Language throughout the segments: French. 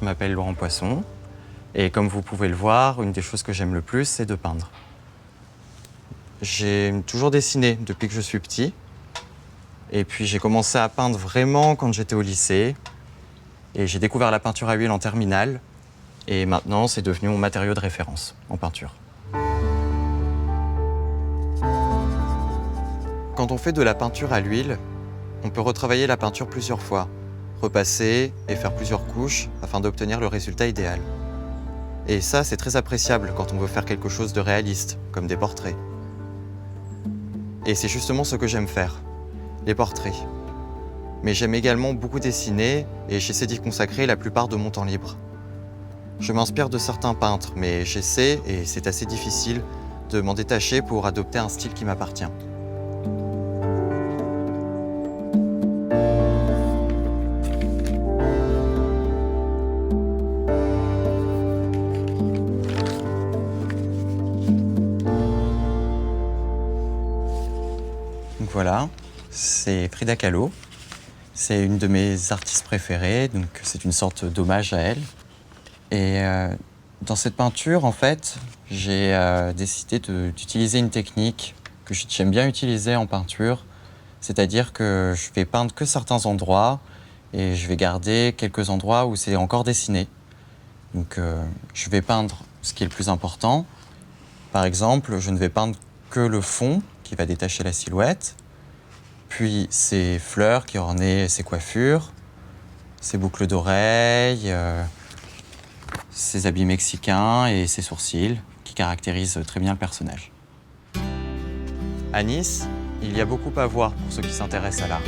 je m'appelle Laurent Poisson. Et comme vous pouvez le voir, une des choses que j'aime le plus, c'est de peindre. J'ai toujours dessiné depuis que je suis petit. Et puis j'ai commencé à peindre vraiment quand j'étais au lycée. Et j'ai découvert la peinture à huile en terminale. Et maintenant, c'est devenu mon matériau de référence en peinture. Quand on fait de la peinture à l'huile, on peut retravailler la peinture plusieurs fois, repasser et faire plusieurs couches afin d'obtenir le résultat idéal. Et ça, c'est très appréciable quand on veut faire quelque chose de réaliste, comme des portraits. Et c'est justement ce que j'aime faire, les portraits. Mais j'aime également beaucoup dessiner et j'essaie d'y consacrer la plupart de mon temps libre. Je m'inspire de certains peintres, mais j'essaie, et c'est assez difficile, de m'en détacher pour adopter un style qui m'appartient. Donc voilà, c'est Frida Kahlo. C'est une de mes artistes préférées, donc c'est une sorte d'hommage à elle. Et dans cette peinture, en fait, j'ai décidé d'utiliser une technique que j'aime bien utiliser en peinture, c'est-à-dire que je vais peindre que certains endroits et je vais garder quelques endroits où c'est encore dessiné. Donc je vais peindre ce qui est le plus important. Par exemple, je ne vais peindre que le fond qui va détacher la silhouette, puis ses fleurs qui ornaient ses coiffures, ses boucles d'oreilles, ses habits mexicains et ses sourcils qui caractérisent très bien le personnage. À Nice, il y a beaucoup à voir pour ceux qui s'intéressent à l'art.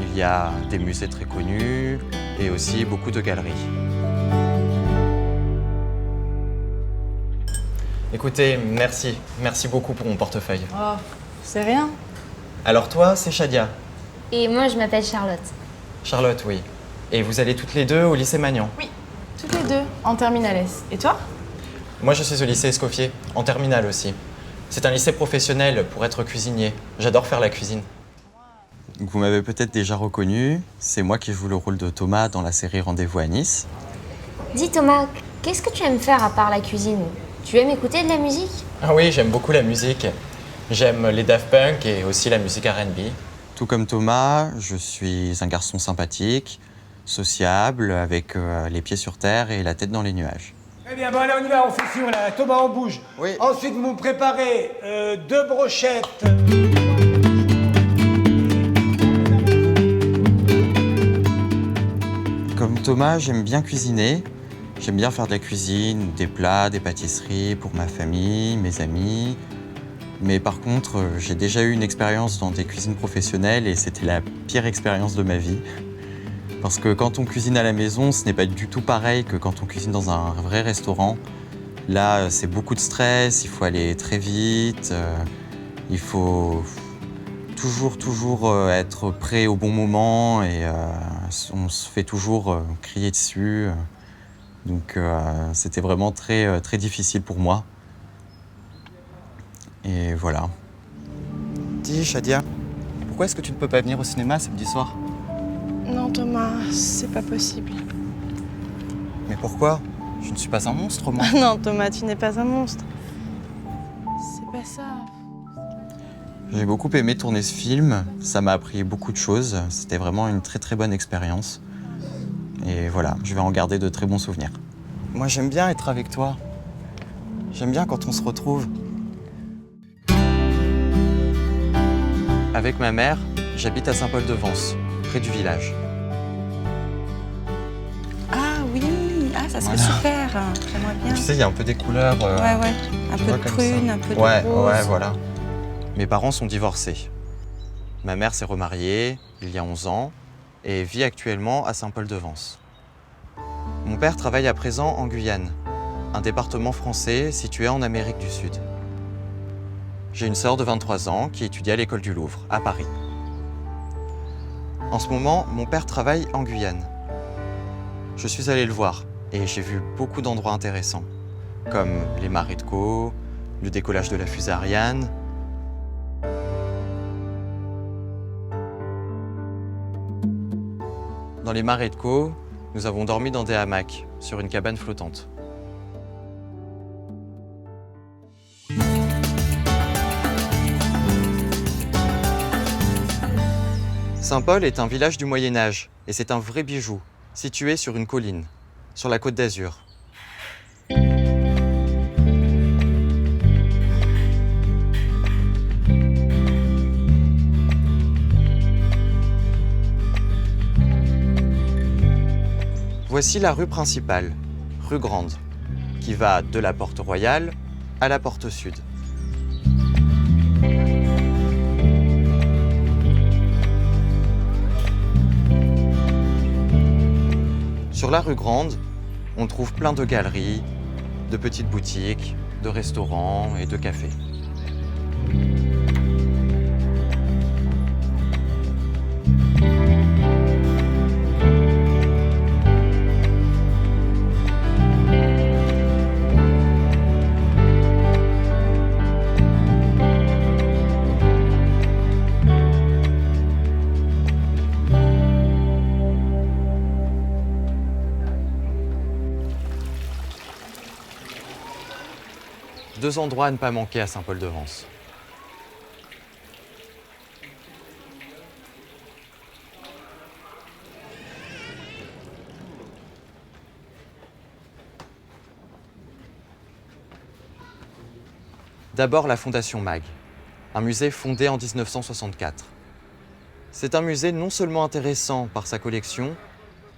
Il y a des musées très connus et aussi beaucoup de galeries. Écoutez, merci. Merci beaucoup pour mon portefeuille. Oh, c'est rien. Alors toi, c'est Shadia. Et moi, je m'appelle Charlotte. Charlotte, oui. Et vous allez toutes les deux au lycée Magnan? Oui, toutes les deux, en terminale S. Et toi? Moi, je suis au lycée Escoffier, en terminale aussi. C'est un lycée professionnel pour être cuisinier. J'adore faire la cuisine. Vous m'avez peut-être déjà reconnu, c'est moi qui joue le rôle de Thomas dans la série Rendez-vous à Nice. Dis Thomas, qu'est-ce que tu aimes faire à part la cuisine? Tu aimes écouter de la musique? Ah oui, j'aime beaucoup la musique. J'aime les Daft Punk et aussi la musique R&B. Tout comme Thomas, je suis un garçon sympathique, sociable, avec les pieds sur terre et la tête dans les nuages. Eh bien, bon, allez, on y va, on fait sûr, là. Thomas, on bouge. Oui. Ensuite, vous me préparez 2 brochettes. Comme Thomas, j'aime bien cuisiner. J'aime bien faire de la cuisine, des plats, des pâtisseries pour ma famille, mes amis. Mais par contre, j'ai déjà eu une expérience dans des cuisines professionnelles et c'était la pire expérience de ma vie. Parce que quand on cuisine à la maison, ce n'est pas du tout pareil que quand on cuisine dans un vrai restaurant. Là, c'est beaucoup de stress, il faut aller très vite, il faut toujours être prêt au bon moment et on se fait toujours crier dessus. Donc c'était vraiment très difficile pour moi. Et voilà. Dis, Shadia, pourquoi est-ce que tu ne peux pas venir au cinéma samedi soir? Non, Thomas, c'est pas possible. Mais pourquoi? Je ne suis pas un monstre, moi. Non, Thomas, tu n'es pas un monstre. C'est pas ça. J'ai beaucoup aimé tourner ce film. Ça m'a appris beaucoup de choses. C'était vraiment une très bonne expérience. Et voilà, je vais en garder de très bons souvenirs. Moi, j'aime bien être avec toi. J'aime bien quand on se retrouve. Avec ma mère, j'habite à Saint-Paul-de-Vence, près du village. Ah oui, ah ça serait Voilà. super. J'aimerais bien. Tu sais, il y a un peu des couleurs. Ouais, un tu peu vois, de comme prune, ça. un peu de Ouais, rose. ouais, voilà. Mes parents sont divorcés. Ma mère s'est remariée il y a 11 ans et vit actuellement à Saint-Paul-de-Vence. Mon père travaille à présent en Guyane, un département français situé en Amérique du Sud. J'ai une sœur de 23 ans qui étudie à l'école du Louvre, à Paris. En ce moment, mon père travaille en Guyane. Je suis allé le voir et j'ai vu beaucoup d'endroits intéressants, comme les marais de Caux, le décollage de la fusée Ariane. Dans les marais de Caux, nous avons dormi dans des hamacs, sur une cabane flottante. Saint-Paul est un village du Moyen-Âge et c'est un vrai bijou, situé sur une colline, sur la Côte d'Azur. Voici la rue principale, rue Grande, qui va de la porte royale à la porte sud. Sur la rue Grande, on trouve plein de galeries, de petites boutiques, de restaurants et de cafés. Deux endroits à ne pas manquer à Saint-Paul-de-Vence. D'abord la Fondation Mag, un musée fondé en 1964. C'est un musée non seulement intéressant par sa collection,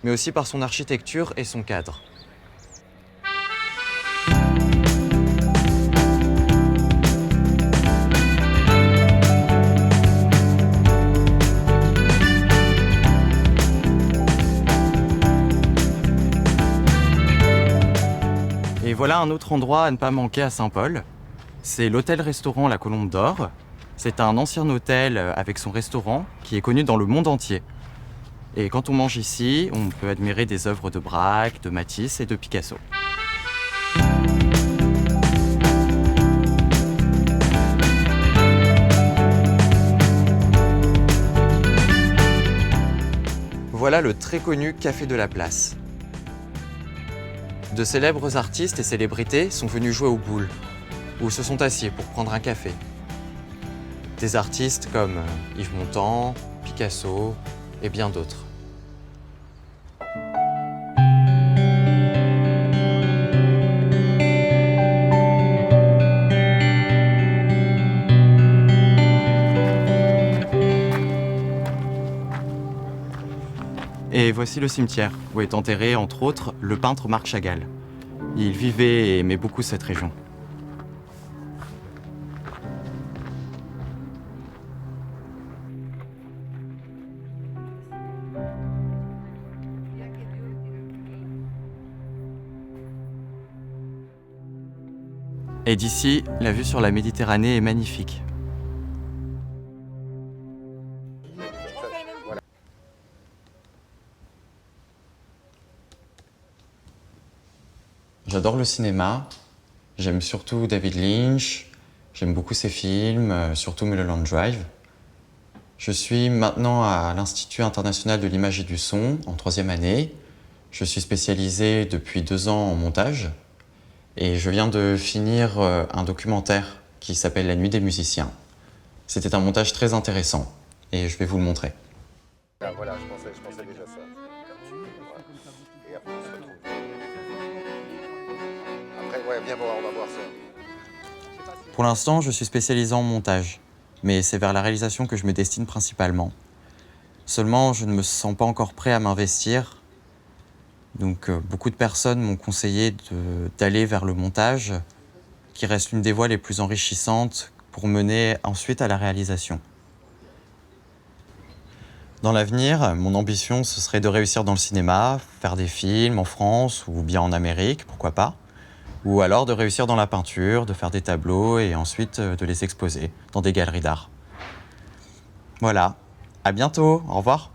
mais aussi par son architecture et son cadre. Et voilà un autre endroit à ne pas manquer à Saint-Paul. C'est l'hôtel-restaurant La Colombe d'Or. C'est un ancien hôtel avec son restaurant qui est connu dans le monde entier. Et quand on mange ici, on peut admirer des œuvres de Braque, de Matisse et de Picasso. Voilà le très connu Café de la Place. De célèbres artistes et célébrités sont venus jouer aux boules, ou se sont assis pour prendre un café. Des artistes comme Yves Montand, Picasso et bien d'autres. Et voici le cimetière, où est enterré, entre autres, le peintre Marc Chagall. Il vivait et aimait beaucoup cette région. Et d'ici, la vue sur la Méditerranée est magnifique. J'adore le cinéma, j'aime surtout David Lynch, j'aime beaucoup ses films, surtout Mulholland Drive. Je suis maintenant à l'Institut international de l'image et du son, en 3e année. Je suis spécialisé depuis 2 ans en montage et je viens de finir un documentaire qui s'appelle La Nuit des musiciens. C'était un montage très intéressant et je vais vous le montrer. Voilà, je pensais déjà ça. Et après, on se retrouve. Après, ouais, viens voir, on va voir ça. Pour l'instant, je suis spécialisé en montage, mais c'est vers la réalisation que je me destine principalement. Seulement, je ne me sens pas encore prêt à m'investir. Donc, beaucoup de personnes m'ont conseillé d'aller vers le montage, qui reste l'une des voies les plus enrichissantes pour mener ensuite à la réalisation. Dans l'avenir, mon ambition, ce serait de réussir dans le cinéma, faire des films en France ou bien en Amérique, pourquoi pas. Ou alors de réussir dans la peinture, de faire des tableaux et ensuite de les exposer dans des galeries d'art. Voilà, à bientôt, au revoir.